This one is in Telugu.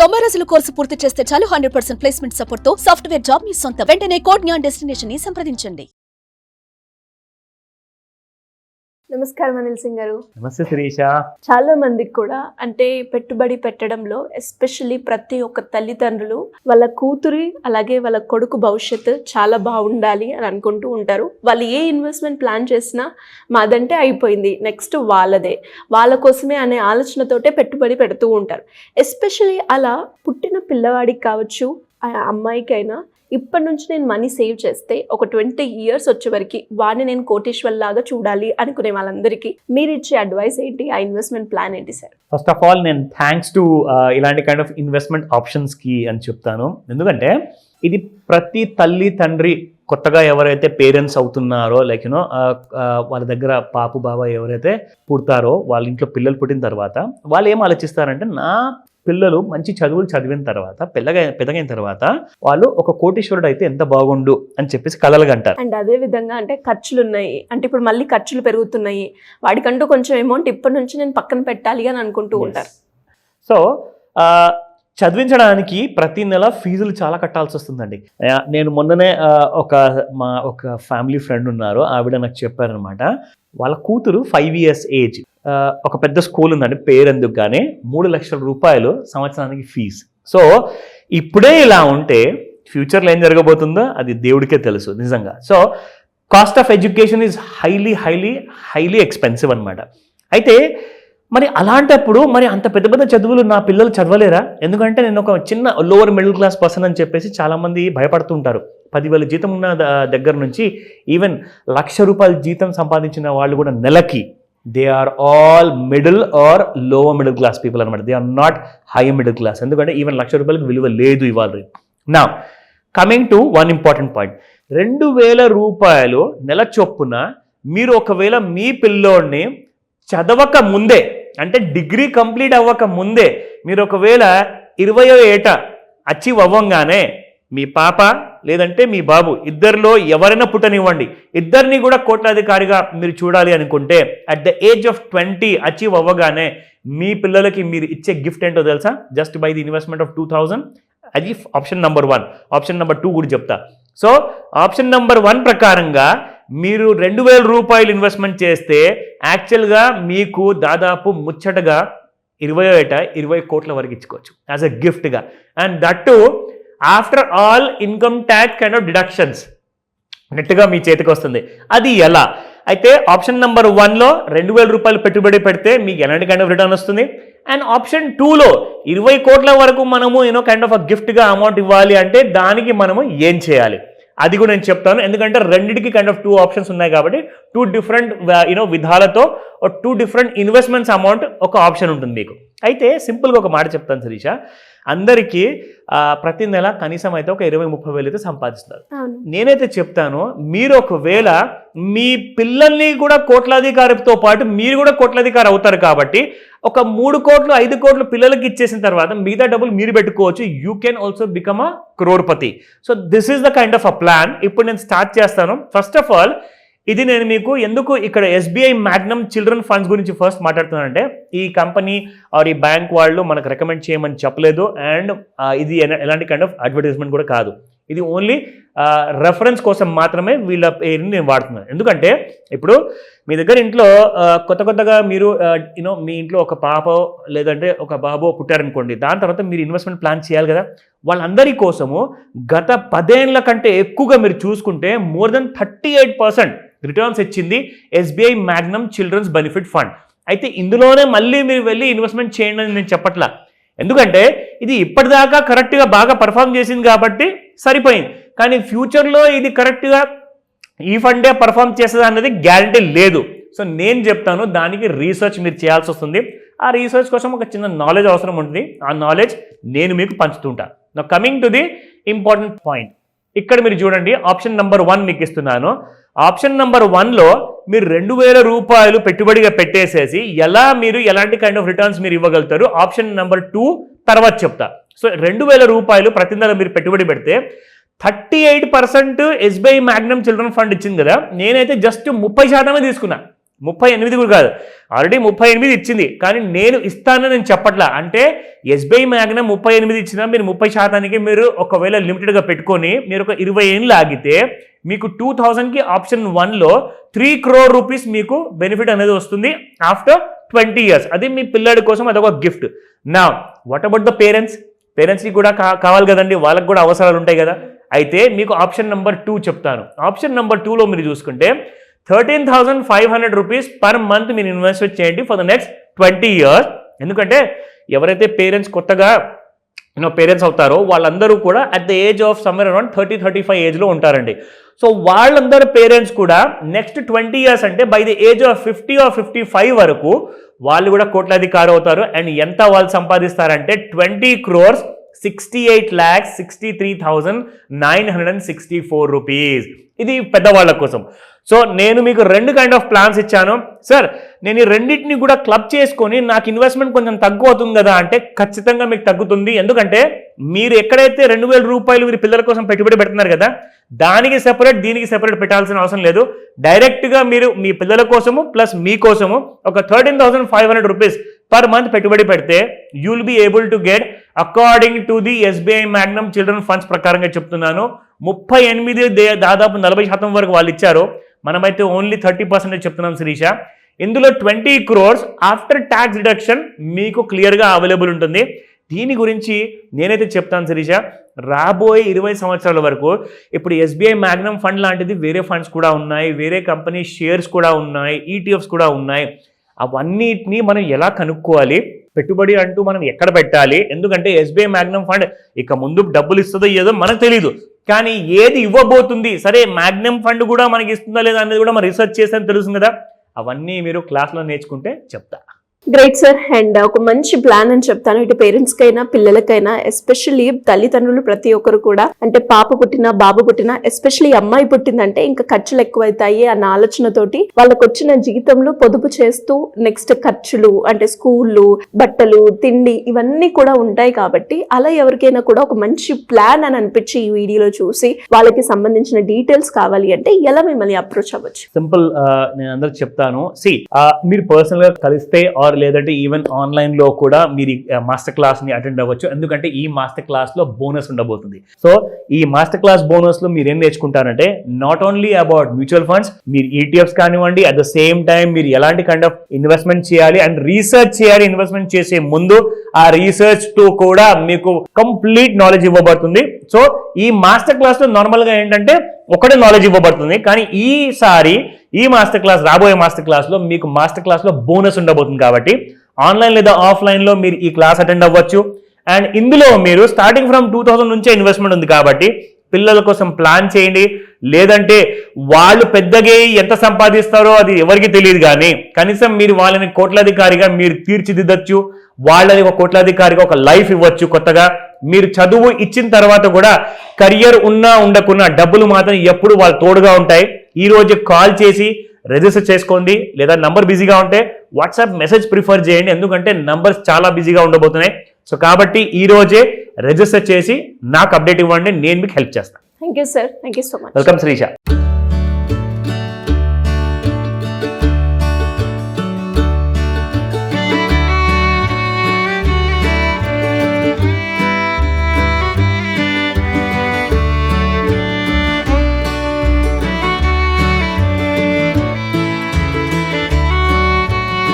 90 రోజుల కోర్సు పూర్తి చేస్తే చాలు 100% ప్లేస్మెంట్ సపోర్ట్ తో సాఫ్ట్వేర్ జాబ్ మీ సొంతం. వెంటనే కోడ్ జ్ఞాన్ డెస్టినేషన్ ని సంప్రదించండి. నమస్కారం అనిల్ సింగ్ గారు. నమస్తే శిరీష. చాలా మందికి కూడా అంటే పెట్టుబడి పెట్టడంలో ఎస్పెషల్లీ ప్రతి ఒక్క తల్లిదండ్రులు వాళ్ళ కూతురి అలాగే వాళ్ళ కొడుకు భవిష్యత్తు చాలా బాగుండాలి అని అనుకుంటూ ఉంటారు. వాళ్ళు ఏ ఇన్వెస్ట్మెంట్ ప్లాన్ చేసినా మాదంటే అయిపోయింది, నెక్స్ట్ వాళ్ళదే, వాళ్ళ కోసమే అనే ఆలోచనతోటే పెట్టుబడి పెడుతూ ఉంటారు. ఎస్పెషల్లీ అలా పుట్టిన పిల్లవాడికి కావచ్చు, ఆ అమ్మాయికైనా ఇప్పటి నుంచి నేను మనీ సేవ్ చేస్తే ఒక 20 years వచ్చే వరకు వాడిని నేను కోటేశ్వర్లాగా చూడాలి అనుకునే వాళ్ళందరికీ మీరు ఇచ్చే అడ్వైస్ ఏంటి? ఆ ఇన్వెస్ట్మెంట్ ప్లాన్ ఏంటి సార్? ఫస్ట్ ఆఫ్ ఆల్ నేను థ్యాంక్స్ టు ఇలాంటి కైండ్ ఆఫ్ ఇన్వెస్ట్మెంట్ ఆప్షన్స్కి అని చెప్తాను. ఎందుకంటే ఇది ప్రతి తల్లి తండ్రి కొత్తగా ఎవరైతే పేరెంట్స్ అవుతున్నారో లైక్ యూనో వాళ్ళ దగ్గర పాపు బాబా ఎవరైతే పుడతారో వాళ్ళ ఇంట్లో పిల్లలు పుట్టిన తర్వాత వాళ్ళు ఏం ఆలోచిస్తారంటే నా పిల్లలు మంచి చదువులు చదివిన తర్వాత పెద్దగైన తర్వాత వాళ్ళు ఒక కోటీశ్వరుడు అయితే ఎంత బాగుండు అని చెప్పేసి కలలుగా అంటారు. అండ్ అదే విధంగా అంటే ఖర్చులు ఉన్నాయి, అంటే ఇప్పుడు మళ్ళీ ఖర్చులు పెరుగుతున్నాయి, వాడికంటూ కొంచెం అమౌంట్ ఇప్పటి నుంచి నేను పక్కన పెట్టాలి అని అనుకుంటూ ఉంటారు. సో చదివించడానికి ప్రతి నెల ఫీజులు చాలా కట్టాల్సి వస్తుందండి. నేను మొన్ననే ఒక ఫ్యామిలీ ఫ్రెండ్ ఉన్నారు, ఆవిడ నాకు చెప్పారనమాట. వాళ్ళ కూతురు 5 years ఏజ్, ఒక పెద్ద స్కూల్ ఉందండి, పేరెందుకు కానీ 3 లక్షల రూపాయలు సంవత్సరానికి ఫీజు. సో ఇప్పుడే ఇలా ఉంటే ఫ్యూచర్లో ఏం జరగబోతుందో అది దేవుడికే తెలుసు నిజంగా. So cost of education is highly expensive అనమాట. అయితే మరి అలాంటప్పుడు మరి అంత పెద్ద పెద్ద చదువులు నా పిల్లలు చదవలేరా? ఎందుకంటే నేను ఒక చిన్న లోవర్ మిడిల్ క్లాస్ పర్సన్ అని చెప్పేసి చాలామంది భయపడుతుంటారు. 10,000 జీతం ఉన్న దగ్గర నుంచి ఈవెన్ ₹1,00,000 జీతం సంపాదించిన వాళ్ళు కూడా నెలకి they are all middle or lower middle class people అనమాట. They are not high middle class. ఎందుకంటే ఈవెన్ ₹1,00,000 విలువ లేదు ఇవాళ. నా coming to one important point, ₹2,000 నెల చొప్పున మీరు ఒకవేళ మీ పిల్లోడిని చదవక ముందే అంటే డిగ్రీ కంప్లీట్ అవ్వక ముందే మీరు ఒకవేళ 20వ ఏట అచీవ్ అవ్వంగానే మీ పాప లేదంటే మీ బాబు ఇద్దరిలో ఎవరైనా పుట్టనివ్వండి, ఇద్దరిని కూడా కోట్లాధికారిగా మీరు చూడాలి అనుకుంటే at the age of 20 achieve అవ్వగానే మీ పిల్లలకి మీరు ఇచ్చే గిఫ్ట్ ఏంటో తెలుసా? Just by the investment of 2,000. అది ఆప్షన్ నెంబర్ 1. ఆప్షన్ నెంబర్ 2 కూడా చెప్తా. సో ఆప్షన్ నెంబర్ 1 ప్రకారంగా మీరు ₹2,000 ఇన్వెస్ట్మెంట్ చేస్తే యాక్చువల్గా మీకు దాదాపు ముచ్చటగా 20వ ఏట 20 కోట్ల వరకు ఇచ్చుకోవచ్చు యాజ్ అ గిఫ్ట్గా. And that to after all income tax kind of deductions నెట్గా మీ చేతికి వస్తుంది. అది ఎలా? అయితే ఆప్షన్ నెంబర్ 1లో ₹2,000 పెట్టుబడి పెడితే మీకు ఎలాంటి కైండ్ ఆఫ్ రిటర్న్ వస్తుంది. అండ్ ఆప్షన్ 2లో 20 కోట్ల వరకు మనము కైండ్ ఆఫ్ అ గిఫ్ట్గా అమౌంట్ ఇవ్వాలి అంటే దానికి మనము ఏం చేయాలి అది కూడా నేను చెప్తాను. ఎందుకంటే రెండింటికి కైండ్ ఆఫ్ 2 ఆప్షన్స్ ఉన్నాయి కాబట్టి 2 డిఫరెంట్ విధాలతో 2 డిఫరెంట్ ఇన్వెస్ట్మెంట్స్ అమౌంట్ ఒక ఆప్షన్ ఉంటుంది మీకు. అయితే సింపుల్గా ఒక మాట చెప్తాను శిరీష, అందరికీ ప్రతి నెల కనీసం అయితే ఒక 20-30 వేలు అయితే సంపాదిస్తారు. నేనైతే చెప్తాను మీరు ఒకవేళ మీ పిల్లల్ని కూడా కోట్లాధికారితో పాటు మీరు కూడా కోట్లాధికారి అవుతారు కాబట్టి ఒక 3 కోట్లు 5 కోట్లు పిల్లలకి ఇచ్చేసిన తర్వాత మిగతా డబ్బులు మీరు పెట్టుకోవచ్చు. You can also become a crorepati. So this is the kind of a plan. ఇప్పుడు నేను స్టార్ట్ చేస్తాను. ఫస్ట్ ఆఫ్ ఆల్ ఇది నేను మీకు ఎందుకు ఇక్కడ SBI మ్యాగ్నమ్ చిల్డ్రన్ ఫండ్స్ గురించి ఫస్ట్ మాట్లాడుతున్నానంటే ఈ కంపెనీ ఆర్ ఈ బ్యాంక్ వాళ్ళు మనకు రికమెండ్ చేయమని చెప్పలేదు. అండ్ ఇది ఎలాంటి కైండ్ ఆఫ్ అడ్వర్టైజ్మెంట్ కూడా కాదు. ఇది ఓన్లీ రెఫరెన్స్ కోసం మాత్రమే వీళ్ళ పేరుని నేను వాడుతున్నాను. ఎందుకంటే ఇప్పుడు మీ దగ్గర ఇంట్లో కొత్తగా మీరు మీ ఇంట్లో ఒక పాప లేదంటే ఒక బాబు పుట్టారనుకోండి, దాని తర్వాత మీరు ఇన్వెస్ట్మెంట్ ప్లాన్ చేయాలి కదా. వాళ్ళందరి కోసము గత 10 ఏళ్ల కంటే ఎక్కువగా మీరు చూసుకుంటే మోర్ దెన్ 38% రిటర్న్స్ ఇచ్చింది SBI Magnum children's benefit fund. అయితే ఇందులోనే మళ్ళీ మీరు వెళ్ళి ఇన్వెస్ట్మెంట్ చేయండి అని నేను చెప్పట్లా. ఎందుకంటే ఇది ఇప్పటిదాకా కరెక్ట్గా బాగా పర్ఫామ్ చేసింది కాబట్టి సరిపోయింది. కానీ ఫ్యూచర్లో ఇది కరెక్ట్గా ఈ ఫండే పర్ఫామ్ చేస్తుంది అన్నది గ్యారంటీ లేదు. సో నేను చెప్తాను దానికి రీసెర్చ్ మీరు చేయాల్సి వస్తుంది. ఆ రీసెర్చ్ కోసం ఒక చిన్న నాలెడ్జ్ అవసరం ఉంటుంది. ఆ నాలెడ్జ్ నేను మీకు పంచుతుంటాను. నా coming to the important point, ఇక్కడ మీరు చూడండి ఆప్షన్ నెంబర్ 1 మీకు ఇస్తున్నాను. ఆప్షన్ నెంబర్ 1లో మీరు ₹2,000 పెట్టుబడిగా పెట్టేసేసి ఎలా మీరు ఎలాంటి కైండ్ ఆఫ్ రిటర్న్స్ మీరు ఇవ్వగలుగుతారు ఆప్షన్ నెంబర్ 2 తర్వాత చెప్తా. సో ₹2,000 ప్రతి నెల మీరు పెట్టుబడి పెడితే 38% SBI మ్యాగ్నమ్ చిల్డ్రన్ ఫండ్ ఇచ్చింది కదా. నేనైతే జస్ట్ 30% తీసుకున్నా. 38 కూడా కాదు, ఆల్రెడీ 38 ఇచ్చింది, కానీ నేను ఇస్తానని నేను చెప్పట్లా. అంటే ఎస్బీఐ మ్యాగ్నమ్ 38 ఇచ్చినా మీరు 30% మీరు ఒకవేళ లిమిటెడ్గా పెట్టుకొని మీరు ఒక 20 ఏళ్ళు ఆగితే మీకు 2000కి ఆప్షన్ 1లో 3 crore రూపీస్ మీకు బెనిఫిట్ అనేది వస్తుంది ఆఫ్టర్ 20 years. అది మీ పిల్లాడి కోసం అదొక గిఫ్ట్. నా వాట్ అబౌట్ ద పేరెంట్స్కి కూడా కావాలి కదండి, వాళ్ళకి కూడా అవసరాలు ఉంటాయి కదా. అయితే మీకు ఆప్షన్ నెంబర్ 2 చెప్తాను. ఆప్షన్ నెంబర్ 2లో మీరు చూసుకుంటే 13,500 రూపీస్ పర్ మంత్ మీరు ఇన్వెస్ట్మెంట్ చేయండి ఫర్ ద నెక్స్ట్ 20 years. ఎందుకంటే ఎవరైతే పేరెంట్స్ కొత్తగా పేరెంట్స్ అవుతారో వాళ్ళందరూ కూడా at the age of somewhere around 30-35 ఏజ్లో ఉంటారండి. సో వాళ్ళందరూ పేరెంట్స్ కూడా నెక్స్ట్ 20 years అంటే by the age of 50 or 55 వరకు వాళ్ళు కూడా కోట్లాధికారి అవుతారు. అండ్ ఎంత వాళ్ళు సంపాదిస్తారంటే 20 crores 68,63,964 రూపీస్. ఇది పెద్దవాళ్ళ కోసం. సో నేను మీకు 2 కైండ్ ఆఫ్ ప్లాన్స్ ఇచ్చాను. సార్ నేను ఈ రెండింటిని కూడా క్లబ్ చేసుకొని నాకు ఇన్వెస్ట్మెంట్ కొంచెం తక్కువ అవుతుంది కదా అంటే ఖచ్చితంగా మీకు తగ్గుతుంది. ఎందుకంటే మీరు ఎక్కడైతే 2,000 రూపాయలు మీరు పిల్లల కోసం పెట్టుబడి పెడుతున్నారు కదా, దానికి సెపరేట్ దీనికి సెపరేట్ పెట్టాల్సిన అవసరం లేదు. డైరెక్ట్గా మీరు మీ పిల్లల కోసము ప్లస్ మీకోసము ఒక 13,500 రూపీస్ పర్ మంత్ పెట్టుబడి పెడితే you will be able to get according to the SBI Magnum children funds ప్రకారంగా చెప్తున్నాను 38 దాదాపు 40% వరకు వాళ్ళు ఇచ్చారు. మనమైతే ఓన్లీ 30% చెప్తున్నాం శిరీష. ఇందులో 20 crores ఆఫ్టర్ ట్యాక్స్ డిడక్షన్ మీకు క్లియర్గా అవైలబుల్ ఉంటుంది. దీని గురించి నేనైతే చెప్తాను శిరీష, రాబోయే 20 సంవత్సరాల వరకు ఇప్పుడు ఎస్బీఐ మ్యాగ్నమ్ ఫండ్ లాంటిది వేరే ఫండ్స్ కూడా ఉన్నాయి, వేరే కంపెనీ షేర్స్ కూడా ఉన్నాయి, ఈటీఎఫ్స్ కూడా ఉన్నాయి. అవన్నిటిని మనం ఎలా కనుక్కోవాలి, పెట్టుబడి అంటూ మనం ఎక్కడ పెట్టాలి? ఎందుకంటే ఎస్బీఐ మ్యాగ్నమ్ ఫండ్ ఇక ముందు డబ్బులు ఇస్తుందో ఏదో మనకు తెలియదు, కానీ ఏది ఇవ్వబోతుంది, సరే మ్యాగ్నమ్ ఫండ్ కూడా మనకి ఇస్తుందా లేదా అనేది కూడా మనం రీసెర్చ్ చేస్తే తెలుస్తుంది కదా. అవన్నీ మీరు క్లాస్లో నేర్చుకుంటే చెప్తా. Great sir. అండ్ ఒక మంచి ప్లాన్ అని చెప్తాను, ఇటు పేరెంట్స్ కైనా పిల్లలకైనా, ఎస్పెషల్లీ తల్లిదండ్రులు ప్రతి ఒక్కరు కూడా, అంటే పాప పుట్టినా బాబు పుట్టినా, ఎస్పెషల్లీ అమ్మాయి పుట్టిందంటే ఇంకా ఖర్చులు ఎక్కువైతాయి అన్న ఆలోచనతోటి వాళ్ళకు వచ్చిన జీవితంలో పొదుపు చేస్తూ నెక్స్ట్ ఖర్చులు అంటే స్కూళ్ళు, బట్టలు, తిండి ఇవన్నీ కూడా ఉంటాయి. కాబట్టి అలా ఎవరికైనా కూడా ఒక మంచి ప్లాన్ అని అనిపించి ఈ వీడియోలో చూసి వాళ్ళకి సంబంధించిన డీటెయిల్స్ కావాలి అంటే ఎలా మిమ్మల్ని అప్రోచ్ అవ్వచ్చు? సింపుల్, నేను అందరికి చెప్తాను. మీరు పర్సనల్ గా కలిస్తే లేదంటే ఈవెన్ ఆన్లైన్ లో కూడా మీరు మాస్టర్ క్లాస్ ని అటెండ్ అవ్వచ్చు. ఎందుకంటే ఈ మాస్టర్ క్లాస్ లో బోనస్ ఉండబోతుంది. సో ఈ మాస్టర్ క్లాస్ బోనస్ లో మీరు ఏం నేర్చుకుంటారంటే not only about mutual funds, మీరు ఈటీఎఫ్స్ కానివ్వండి, అట్ ద సేమ్ టైం మీరు ఎలాంటి కైండ్ ఆఫ్ ఇన్వెస్ట్మెంట్ చేయాలి అండ్ రీసెర్చ్ చేయాలి. ఇన్వెస్ట్మెంట్ చేసే ముందు ఆ రీసెర్చ్ తో కూడా మీకు కంప్లీట్ నాలెడ్జ్ ఇవ్వబడుతుంది. సో ఈ మాస్టర్ క్లాస్ లో నార్మల్ గా ఏంటంటే ఒకటే నాలెడ్జ్ ఇవ్వబడుతుంది, కానీ ఈసారి ఈ మాస్టర్ క్లాస్, రాబోయే మాస్టర్ క్లాస్ లో మీకు మాస్టర్ క్లాస్ లో బోనస్ ఉండబోతుంది. కాబట్టి ఆన్లైన్ లేదా ఆఫ్లైన్ లో మీరు ఈ క్లాస్ అటెండ్ అవ్వచ్చు. అండ్ ఇందులో మీరు స్టార్టింగ్ ఫ్రమ్ 2000 నుంచే ఇన్వెస్ట్మెంట్ ఉంది కాబట్టి పిల్లల కోసం ప్లాన్ చేయండి. లేదంటే వాళ్ళు పెద్దగా ఎంత సంపాదిస్తారో అది ఎవరికి తెలియదు, కానీ కనీసం మీరు వాళ్ళని కోట్లాధికారిగా మీరు తీర్చిదిద్దచ్చు. వాళ్ళని ఒక కోట్లాధికారిగా ఒక లైఫ్ ఇవ్వచ్చు కొత్తగా. మీరు చదువు ఇచ్చిన తర్వాత కూడా కెరియర్ ఉన్నా ఉండకున్నా డబ్బులు మాత్రం ఎప్పుడు వాళ్ళు తోడుగా ఉంటాయి. ఈ రోజు కాల్ చేసి రిజిస్టర్ చేసుకోండి, లేదా నంబర్ బిజీగా ఉంటే వాట్సాప్ మెసేజ్ ప్రిఫర్ చేయండి, ఎందుకంటే నంబర్స్ చాలా బిజీగా ఉండబోతున్నాయి. సో కాబట్టి ఈ రోజే రిజిస్టర్ చేసి నాకు అప్డేట్ ఇవ్వండి, నేను మీకు హెల్ప్ చేస్తాను. Thank you sir. Thank you so much. Welcome Srisha.